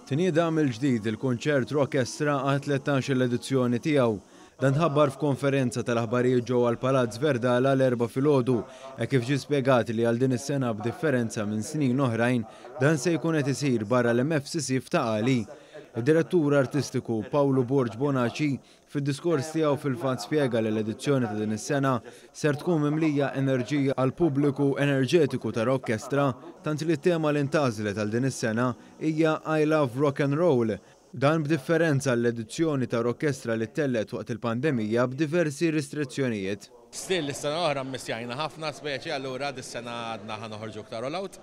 Tnieda mill-ġdid il-kunċert Rockestra għal 13 l-edizzjoni tiegħu. Dan ħabbar f'konferenza tal-aħbarijiet ġewwa l-Palazz Verdala l-4 filgħodu, kif ġie spjegat li għal din is-sena b'differenza minn snin oħrajn dan se jkun qed isir barra l-MFCC f'Taqali. Id-direttur artistiku Paolo Borg Bonaci fid-diskors tiegħu fil-fatt spjega li l-edizzjoni ta' din is-sena ser tkun mimlija enerġija għal pubbliku enerġetiku ta' Rockestra, tant li t-tema li ntażlet għal din is-sena hija I Love Rock and Roll. Dan b'differenza l-edizzjoni ta' Rockestra li tellet waqt il-pandemija b'diversi restrizzjonijiet. Still is-sena oħra mmissjajna ħafna speċi allura dis-sena għadna ħanoħorġu ktar rollout.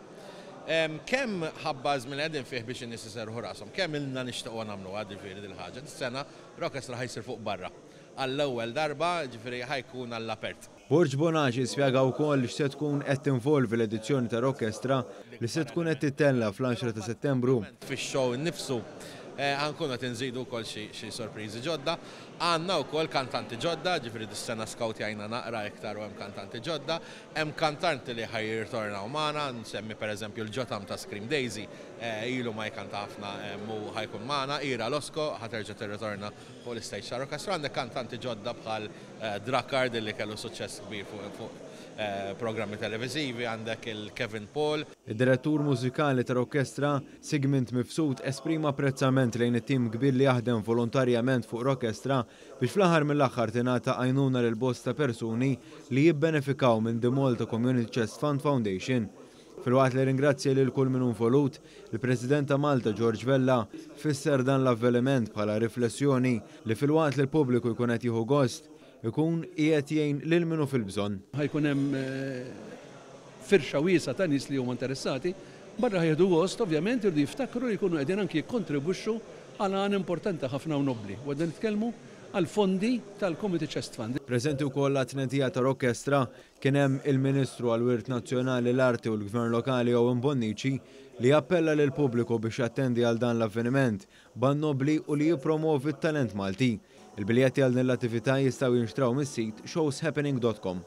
Kemm ħabba żmien qegħdin fih biex in-nies iserħu rashom, kemm ilna nixtiequ nagħmlu ġifieri dil-ħaġa. Dis-sena Rockestra ħajsir fuq barra. Għall-ewwel darba ġifieri ħajkun għall-apert. Borg Bonaci spjega wkoll x'se tkun qed tinvolvi l-edizzjoni ta' Rockestra li se tkun qed titella fl-10 ta' Settembru. Fix-show innifsu għankun qed inżidu wkoll xi sorpriżi ġodda. Għandna wkoll kantanti ġodda, ġifieri dis-sena skawtjajna naqra iktar u hemm kantanti ġodda. Hemm kantanti li ħajjirtornaw magħna, nsemmi pereżempju l-ġotam ta' Scream Daisy, ilu ma jkanta ħafna mu ħajkun magħna, Ira Losko ħaterġa' tirritorna fuq l-istage ta' Rockestra. Għandek kantanti ġodda bħal Drakkard li kellu suċċess kbir fuq programmi televizivi, għandek il-Kevin Paul. Id-direttur mużikali ta' Rockestra, Sigmund Mifsud, esprima apprezzament lejn it-tim kbir li jaħdem volontarjament fuq Rockestra biex fl-aħħar mill-aħħar tingħata għajnuna lil bosta persuni li jibbenefikaw minn The Malta Community Chest Fund Foundation. Fil-waqt li ringrazzja lil kull min involut, il-President ta' Malta George Vella fisser dan l-avveniment bħala riflessjoni li fil-waqt li l-pubbliku jkun qed jieħu gost ikun qiegħed jgħin lil minnu fil-bżonn. Ħajkun hemm firxa wiesa ta' nies li huma interessati, barra ħieħdu gost ovvjament irdu jiftakru li jkunu qegħdin anke jikkontribwixxu għal għan importanti ħafna u nobbli. U qegħdin nitkellmu għal fondi tal-Community Chest Fund. Preżenti wkoll l-tnentija ta' Rockestra kien hemm il-Ministru għall-Wirt Nazzjonali l-Arti u l-Gvern Lokali Owen Bonnici li appella lil pubbliku biex jattendi għal dan l-avveniment ban nobbli u li jippromovi t-talent Malti. Il-biljetti għal din l-attività jistgħu jinxtraw mis-sit showshappening.com.